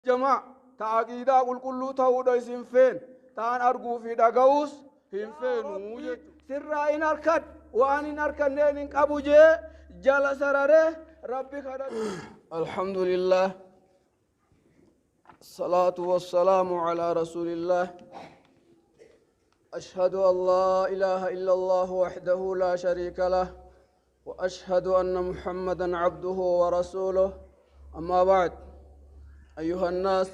جماعة تعقيدا قل كل تهودا فين تان أرجو في دعوس هم فين سر إن أركض وأن إن أركض نين أبو جه جل سرره ربي خير. الحمد لله الصلاة والسلام على رسول الله. أشهد أن لا إله إلا الله وحده لا شريك له وأشهد أن محمدا عبده ورسوله. أما بعد أيها الناس،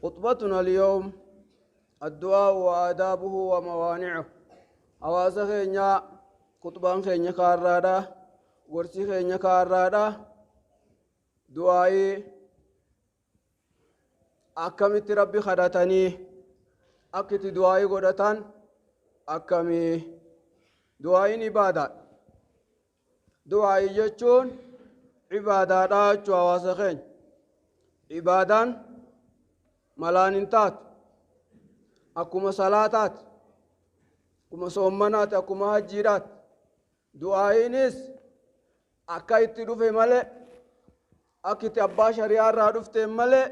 خطبتنا اليوم الدعاء وآدابه وموانعه. أواسا خينيا خطبان خينيا كارادا ورسي خينيا كارادا دعائي أكمت ربي خدتني أكت دعائي قدتان أكمي دعائي عبادة دعائي جتشون عبادات أواسا خين عبادان ملانينتات أكما صلاتات أكما صومنات أكما هجيرات دعائينيس أكا يتدوفي ملي أكي تأبا شريار رادوفتي ملي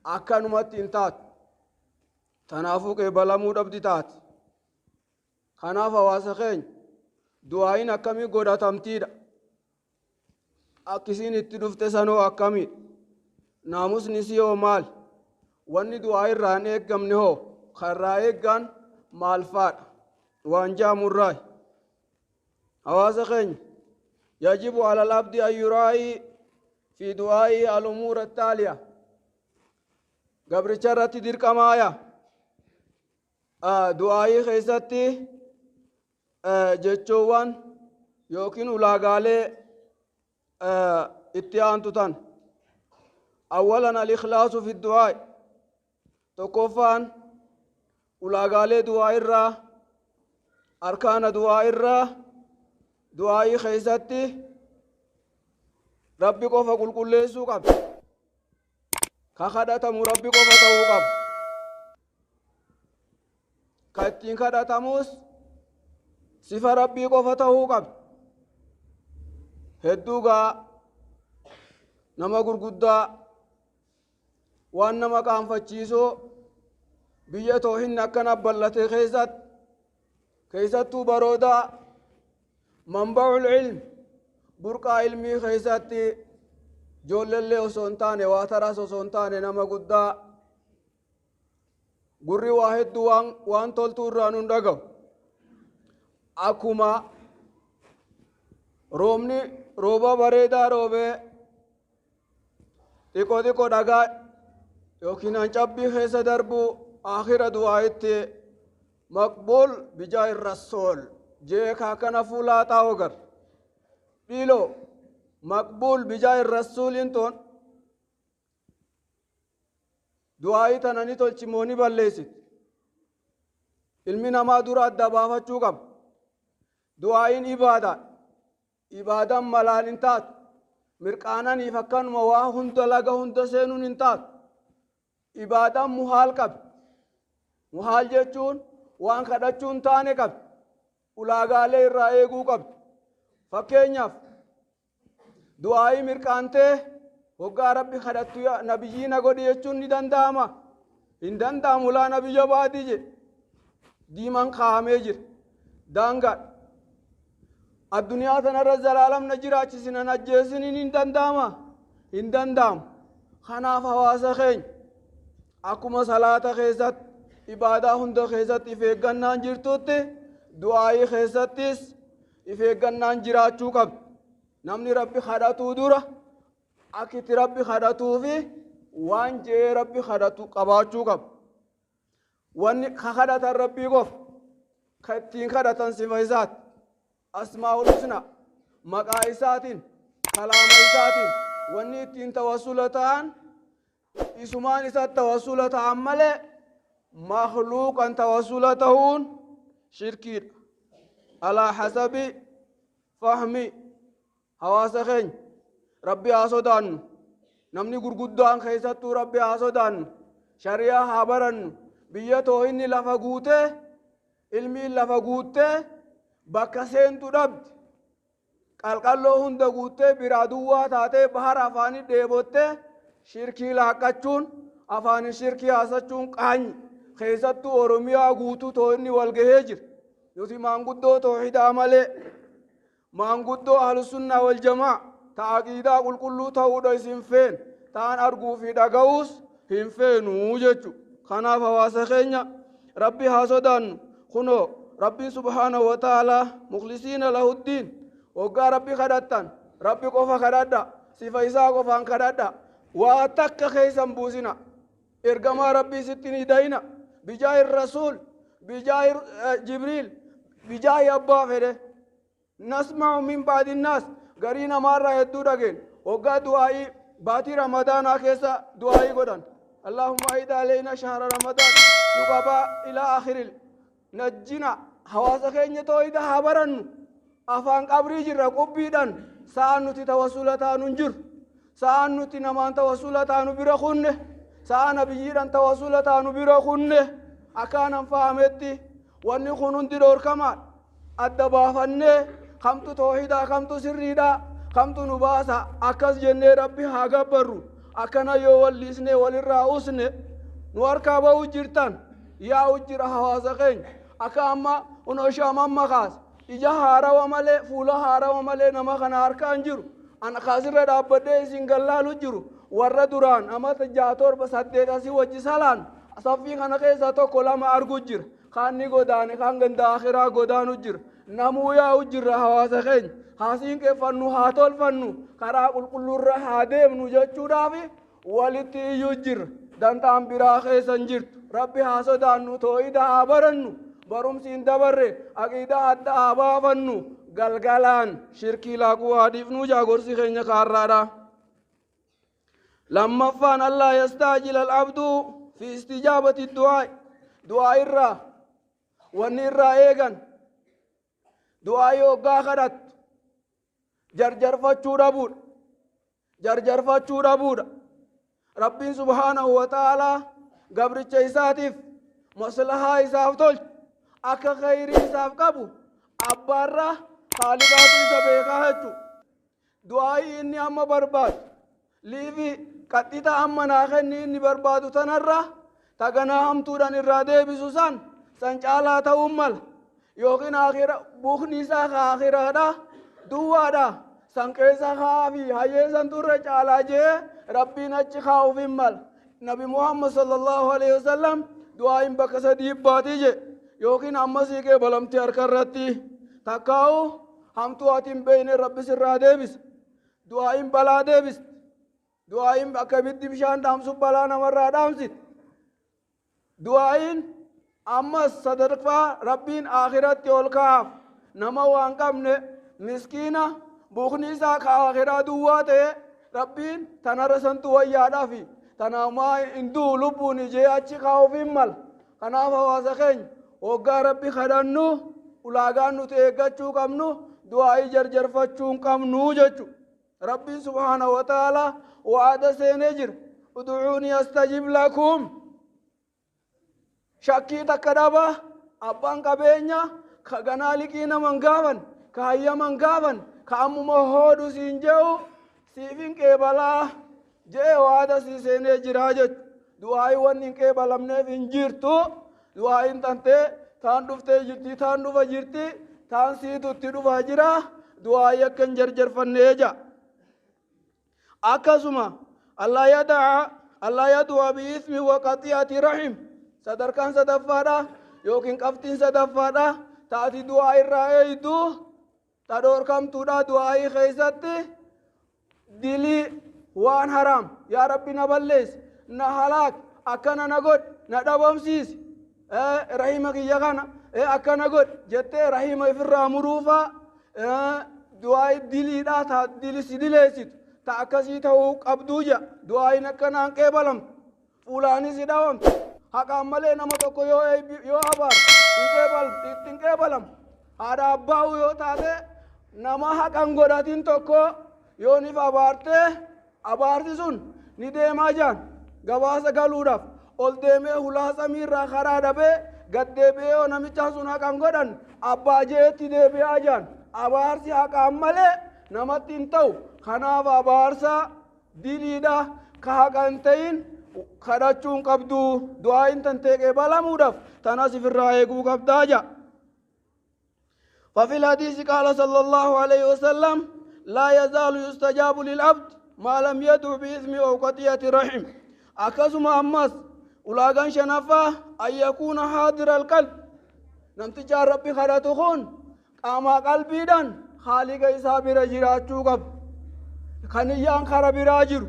أكا نمت انتات تنافوك بلامود أبدتات خناف واسخين دعائين أكامي قودا تمتيد أكسين يتدوفتي سنو أكامي ناموس نسيو مال واني دعاء الران اقام نهو خرائي قان مال فات وانجا مراي. أواسخين يجب على العبد أن يراعي في دعائه الأمور التالية. قبر شرط دير كمايا دعائي خيستي جتشوان يوكين ولاغالي اتيان تتان. أولاً الإخلاص في الدعاء تكفان ولاغالي دعاء الرا أركان دعاء الرا دعاء خيستي ربي قفا قل كل سوقب كخدت مربي قفا توقب كتين خدت موس صفة ربي قفا توقب هدوغا نما غرغدا وان نما كان فچيسو بيا توهن نكنا بلته خيزت برودا منبع العلم برقا علمي خيزت جولل وسونتان واتراس وسونتان نما غدا غري واحد وان تولتو رانون دغو اكوما رومني روبا بريدا روبه تيكو تيكو دغا يوكين انجابي خيس دربو آخر دعائت مقبول بجاي الرسول جيكا كان فولا تاوغر بيلو مقبول بجاي الرسول انتون دعائت اناني تولچموني بلسيت علمنا ما دورا دبافا چوغم دعائين عبادة ملالنتات مرقانا نفكان مواه هند لغا هند سينون انتات عبادة محال قب محال جتون وان خدچون تاني قب الاغالي رائقو قب فكينياف دعائي مرقانته وقا ربي خدتو يا نبيين قد يچون ندان داما هندان دامولا نبي جبادي جي ديمان خامي جر دانگا الدنيا تنرى العالم نجرا چسنا نجسنين هندان دام خناف حواسا خين أكما صلاة خيزت عبادة هند خيزت إفيقنان جرتوت دعائي خيزتيس إفيقنان جراتو قب نمني ربي خداتو دورا أكت ربي خداتو في وان جي ربي خداتو قباتو قب وان خدات ربي قف كتين خداتان سفايزات أسماء الحسنى مقايسات كلاميسات واني تين توسلتان إسمان إسات توسلة عمله مخلوق أن توسلتهون شركي على حسب فهمي حواسخين ربي آسودان نمني غرغدان خيستو ربي آسودان شريعة حبرن بيتو إني لفقوته علمي لفقوته بكسين تدبت قلقلو هند قوته برادوة تاتي بحر أفاني ديبوته shirkii laaqachuun afaan shirkii haasachuun qaanyi keessattuu oromiyaa guutuu to'inni wal gahee jira. Nuti maanguddoo toohidaa malee maanguddoo ahlusunnaa wal jamaa ta'aqiidaa qulqulluu ta'uudha isin feen ta'an arguu fi dhaga'uus hin feenuu jechuudha. Kanaaf hawaasa keenya rabbi haa sodaannu. Kunoo rabbi subhaanahu wa ta'aalaa mukhlisiina lahuddiin waggaa rabbi kadhattan rabbi qofa kadhadha sifa isaa qofaan kadhadha waa takka keessan buusina ergamaa rabbii sittin hidayna bijaahi rasuul bijaahi jibriil bijaahi abbaa fedhe nasma'u min baadi naas garii namaarraa hedduu dhageen waggaa du'aa'ii baatii ramadaanaa keessa du'aa'ii godhan allahumma aida aleyna shahra ramadaan nuqabaa ilaa akhiril najjina hawaasa keenya toohida haa barannu afaan qabrii jirra qubbiidhaan sa'aan nuti tawassula taanu hin jiru sa'aan nuti namaan tawassula taanu bira kunne sa'aan nabiyyiidhaan tawassula taanu bira kunne akkaanan fahametti wanni kun hundi dhoorkamaa adda baafannee kamtu toohidaa kamtu sirriidhaa kamtu nu baasa akkas jennee rabbi haa gabbarru akkana yoo walliisne walirraa usne nu harkaa ba'uu jirtan yaa'u jira hawaasa keenya akka amma unoo shaamamma kaas ija haarawa malee fuula haarawa malee nama kana harkaan jiru ana kaasirra dhaabbadhee isin gallaalu jiru warra duraan amata 6-7 asii wajji salaan saffii kana keessa tokko lama argu jira kaanni godaane kaan ganda akhiraa godaanu jira namuu yaa'u jirra hawaasa keenya haasiin keeffannu haa tolfannu karaa qulqulluurra haa deemnu jechuudhaaf walitti iyyuu jirra dantaan biraa keessan jirtu rabbi haa sodaannu toohida haa barannu barumsiin dabarre aqiidaa adda haa baafannu galgalaan shirkii laaquu haa dhiifnu jaagorsi keenya kaarraadha. Lammaffaan allaa yastaajila alabdu fi istijaabati du'aa irraa wanni irraa eegan du'aa yoggaa kadhattu jarjarfachuu dhabuudha. Rabbiin subhaanahu wa ta'aalaa gabricha isaatiif maslahaa isaaf tolchu akka khayrii isaaf qabu abbaarraa haaliqaatu isa beekaa jechuudha. Du'aa'ii inni amma barbaadu liifi qaxxita amma naa kenni inni barbaadu tanarraa taganaa hamtuudhaan irraa deebisu san caalaa ta'uu mala yookiin buukni isaa ka akhiraadha duwwaadha san keessa haa fi hayyeessan turre caalaa jee rabbiin achi kaa'uuf hin mala. Nabi Muhammad sallallahu alaihi wasallam du'aa'iin bakka sadii baatii je yookiin amma siqee balamti harka irratti takkaa'u hamtuu ati hin beeyne rabbi sirraa deebisa. Du'aa'iin balaa deebisa. Du'aa'iin akka ibiddi bishaan dhaamsuuf balaa namarraa dhaamsiti. Du'aa'iin ammas sadarkaa rabbiin akhiratti ol kaa'aaf nama waan qabne miskiina buukni isaa ka akhiraa duwwaa ta'e rabbiin tanarra santu wayyaadhaafi tanaamaa hinduu lubbuun ijee achi kaa'uuf hin mala. Kanaaf hawaasa keenya waggaa rabbi kadhannu ulaagaan nuti eeggachuu qabnu du'aa'ii jarjarfachuu hin qabnu jechuudha. Rabbiin subhaanahu wa ta'aalaa wa'ada seenee jira ud'uunii astajib lakum. Shakkii takka dhaba abbaan qabeenya ka ganaa liqii naman gaafan ka hayyaman gaafan ka ammuma hoodhu siin jehu siifin qeebalaa jee waada sii seenee jiraa jechuudha. Du'aa'ii wanni hin qeebalamneef hin jirtu. Du'aa'iin tantee taan dhuftee jirti taan dhufa jirti taan siitutti dhufaa jira du'aa'ii akka hin jarjarfannee jaa. Akkasuma allaa yadu'a bi'ismi wa qaxi'ati rahim sadarkaan sadaffaadha yookiin qabxiin sadaffaadha taati du'aa irraa eeydu ta dhoorkamtuudha du'aa'ii keessatti dilii waan haraam yaa rabbi na balleessi na halaak akkana na godh na dhabamsiisi rahima kiyya kana akkana godh jettee rahima ifirraa muruufaa du'aa'ii diliidha ta dilisi dileessitu ta akkasii ta'uu qabduu jaa du'aa'iin akkanaan qeebalamtu fuulaanis hidhawamtu haqaan malee nama tokko yoo abaar ittiin qeebalamu haadha abbaa'u yoo taate nama haqan godhatin tokko yoo nif abaartee abaarti sun ni deemaa jaan gabaasa galuudhaaf ol deemee hulaa samiirraa karaa dhabee gad deebi'ee yoo namicha sun haqan godhan abbaa jeetti deebi'aa jaan abaarsi haqaan malee namatti hin ta'u. Kanaaf abaarsa diliidha كهاجنتين خرجون قبضو دعاء تنتهي بلا مودف تناسف الرأيكو قبضاجا. ففي الحديث قال صلى الله عليه وسلم لا يزال يستجاب للعبد ما لم يدعو باسم أو قطيعة رحم. أكسم أمس ولاغان شنفا أن يكون حاضر القلب نمتجار ربي خرطخون قاما قلبي دان خالق إسابي رجراچو قب خنيان خربي راجر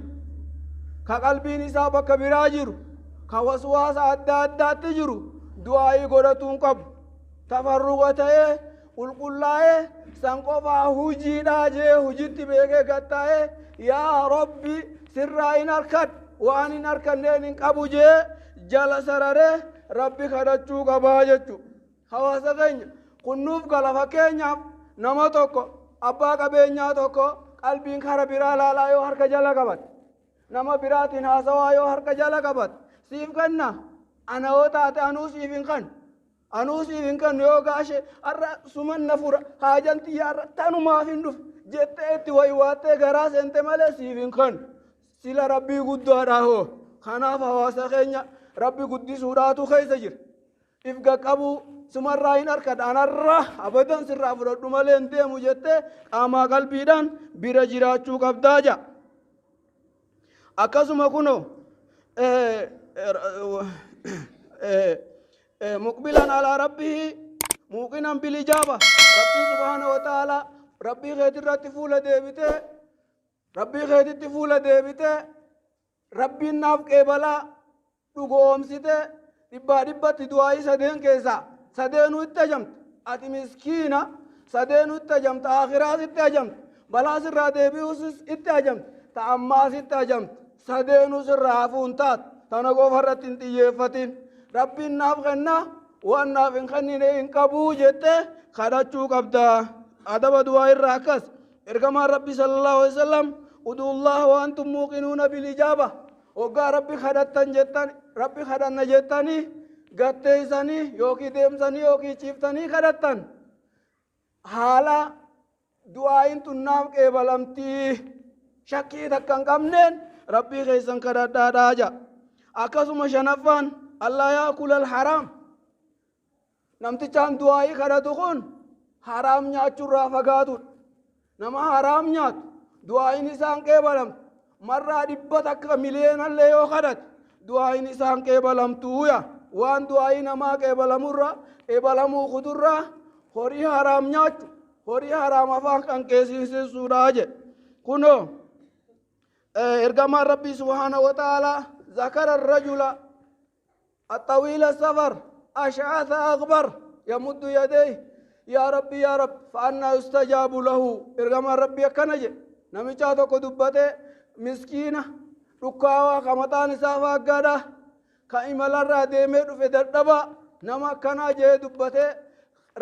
كقلبي نسابة كبراجر كوسواس أدى تجرو دعائي قرطون قب تفرغته والقلاء سنقفا هجي راجي هجيت بيكي قطاء يا ربي سرائن أركت وأن أركن نين قبو جي جل سرره ربي خرچو قباجچو حواسا كينيا قنوف قلفا كينيا نما توكو أبا قبينيا توكو قلبين خربرا لالا يو حرك جل قبت نما براتين هاسوا يو حرك جل قبت سيف كنا أنا وطاعت أنو سيفين كن أنو سيفين كن يو غاشي أرى سمن نفور حاجان تيار تانو ما فيندوف جت اتي ويواتي غراس انت مالي سيفين كن سيلا ربي قدو هراهو خناف حواسا كينيا ربي قدي سوراتو خيسا جر إفقا قبو سمر راين أركد أنا الرح أبدا سر أفرد مالي انتي مجتة أما قلبي دان بيرا جراچو قبداجا أكاسما كنو مقبلا على ربه موقنا بالإجابة ربي سبحانه وتعالى ربي خيط الرتفولة ديبته ربي خيط التفولة ديبته ربي الناف قبلا لقوم سيته دبا دبا تدعي سدين كيسا سدينو اتجمت أتي مسكينة سدينو اتجمت آخرات اتجمت بلا سر ديبيوس اتجمت تأماس اتجمت سدينو سر عفونتات تنقو فرتين تيفتين ربي الناف غنى والناف انخنين انقبو جته خرچو قبدا أدب دعاء الراكس إرقام ربي صلى الله عليه وسلم ادعوا الله وأنتم موقنون بالإجابة وقا ربي خدتن جتن ربي خدن جتني قتيساني يوكي ديمساني يوكي چيفتاني خدتن حالا دعائن تنام قبلمتي شكي تكن قمنين ربي خيسن خدت داجا أكسم شنفان الله يأكل الحرام نمتي چان دعائي خدتخون حرام نياتشو رافقاتو نما حرام نيات دعائي نسان قبلم مرة دبتك مليون اللي يوخدت دعائي نسان قبلم تويا وان دعائي نما قبلم الرا قبلمو خدرا خوري حرام نياتشو خوري حرام افان كان كيسي سوراج كنو ارقام ربي سبحانه وتعالى ذكر الرجل الطويل السفر أشعث أغبر يمد يديه يا ربي يا رب فأنا يستجاب له إرغم ربي كنجي نميشاتو كدبته مسكينة ركاوا كمتان سافا قدا كإمال الراديمي في دردبا نما كنا جي دبته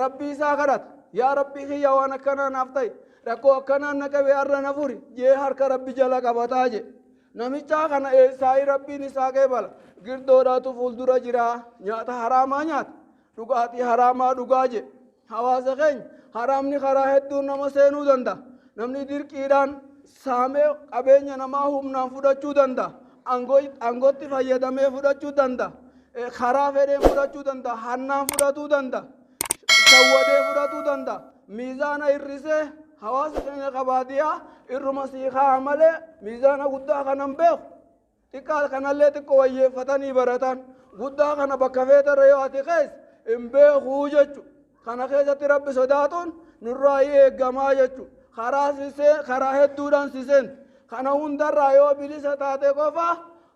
ربي ساكرت يا ربي خيا وانا كنا نفتي ركو كنا نكبي أرى نفوري جي حرك ربي جلق بتاجي نميشا كنا ساي ربي نساكي بل girdoodaatu fuuldura jira nyaata haraamaa nyaata dhugaatii haraamaa dhugaaje hawaasa keenya haraamni karaa hedduu nama seenuu danda'a namni dirqiidhaan saamee qabeenya namaa humnaan fudhachuu danda'a angootti fayyadamee fudhachuu danda'a karaa fedheen fudhachuu danda'a hannaan fudhatuu danda'a shawwadee fudhatuu danda'a miizaana hirrisee hawaasa keenya qabaadiyaa irruma siikaa malee miizaana guddaa kanan beeku تقال كان اللي تقوي فتني برتان غدا كان بكفيت الريوات خيس إمبي خوجتشو كان خيسة رب صداتون نرأي جماعتشو خراس سين خراه دوران سين كان هندر رايو بليسة تاتي كوفا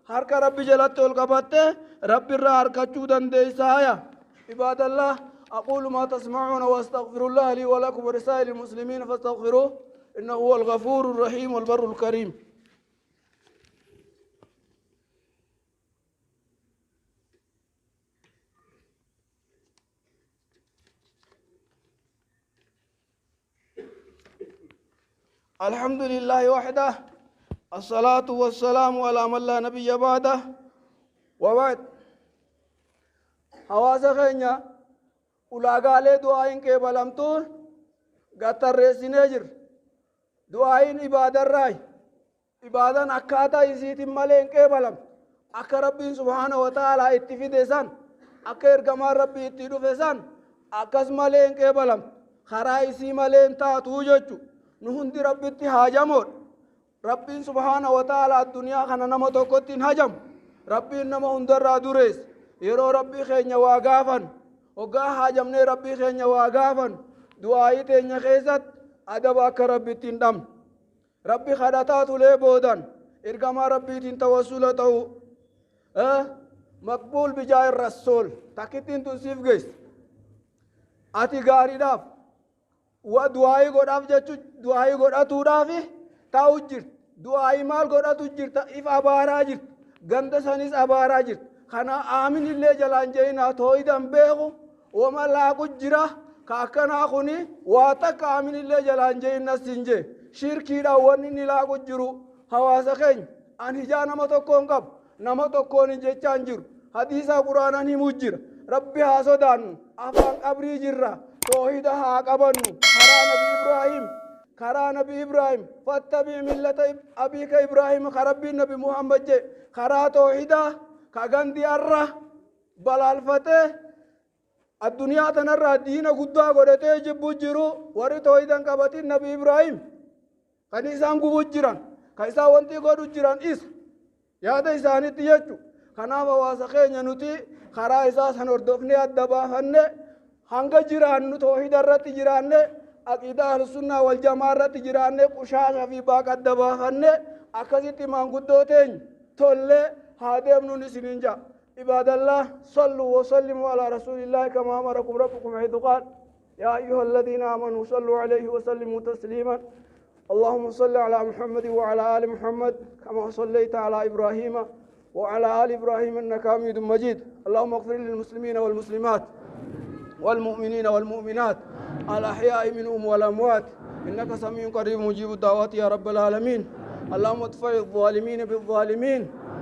هرك رب جلت القبته رب الرار كشودن ديسايا عباد الله أقول ما تسمعون واستغفر الله لي ولكم ورسائل المسلمين فاستغفروه إنه هو الغفور الرحيم والبر الكريم. الحمد لله وحده الصلاة والسلام على من لا نبي بعده وبعد حواسا خينيا ولاغالي دعائن كبلمتون قطر رسي نجر دعائن إبادة الراي ibaadan akkaataa isiitiin malee hin qeebalamtu akka rabbiin subhaanahu wa ta'aalaa itti fide san akka ergamaan rabbii itti dhufe san akkas malee hin qeebalamtu karaa isii malee hin taatu jechu nu hundi rabbitti haajamoodha rabbiin subhaanahu wa ta'aalaa addunyaa kana nama tokkotti hin hajamu rabbiin nama hundarraa dureessa yeroo rabbii keenya waa gaafan hoggaa haajamnee rabbii keenya waa gaafan du'aayii teenya keessatti adaba akka rabbitti hin dhabne rabbi kadhataa tulee boodan ergamaa rabbiitiin tawassula ta'u maqbuul bijaa irrasuul takkittiin tun siif geesse ati gaariidhaaf wa du'aayii godhaaf jechuun du'aayii godhatuudhaaf taa'u jirti du'aayii maal godhatu jirta if abaaraa jirti ganda sanis abaaraa jirti kana aamin illee jalaan jeeyinaa tooyidan beeku wama laaqu jira ka akkanaa kuni waa takka aamin illee jalaan jeeyinna sinjee shirkiidhaan wanni inni laaqu jiru hawaasa keenya an hijaa nama tokkoon qabu nama tokkoon hin jechaan jiru hadiisaa quraanaan himuu jira rabbi haa sodaannu afaan qabrii jirra toohida haa qabannu karaa nabi ibraahim fattabi millata abiika ibraahim ka rabbiin nabi muhammad je karaa toohidaa ka gandi arra balaalfatee addunyaa tanarraa diina guddaa godhatee jibbu jiru warri toohidan qabatin nabi ibraahim kan isaan gubu jiran kan isaan wanti godhu jiran isa yaada isaanitti jechu kanaaf hawaasa keenya nuti karaa isaa san hordofnee adda baafanne hanga jiraannu toohida irratti jiraanne aqiidaa ahlusunnaa wal jamaa irratti jiraanne qushaasha fi baaqa adda baafanne akkasitti maanguddoo teenya tollee haa deemnuun isiniin jaa عباد الله صلوا وسلموا على رسول الله كما أمركم ربكم حيث قال يا أيها الذين آمنوا صلوا عليه وسلموا تسليما اللهم صل على محمد وعلى آل محمد كما صليت على إبراهيم وعلى آل إبراهيم إنك حميد مجيد اللهم اغفر للمسلمين والمسلمات والمؤمنين والمؤمنات الأحياء منهم والأموات إنك سميع قريب مجيب الدعوات يا رب العالمين اللهم ادفع الظالمين بالظالمين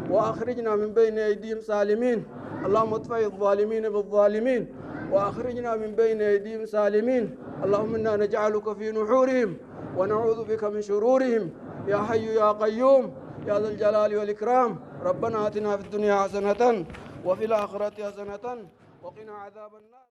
وأخرجنا من بين أيديهم سالمين اللهم ادفع الظالمين بالظالمين وأخرجنا من بين أيديهم سالمين اللهم إنا نجعلك في نحورهم ونعوذ بك من شرورهم يا حي يا قيوم يا ذا الجلال والإكرام ربنا آتنا في الدنيا حسنة وفي الآخرة حسنة وقنا عذاب النار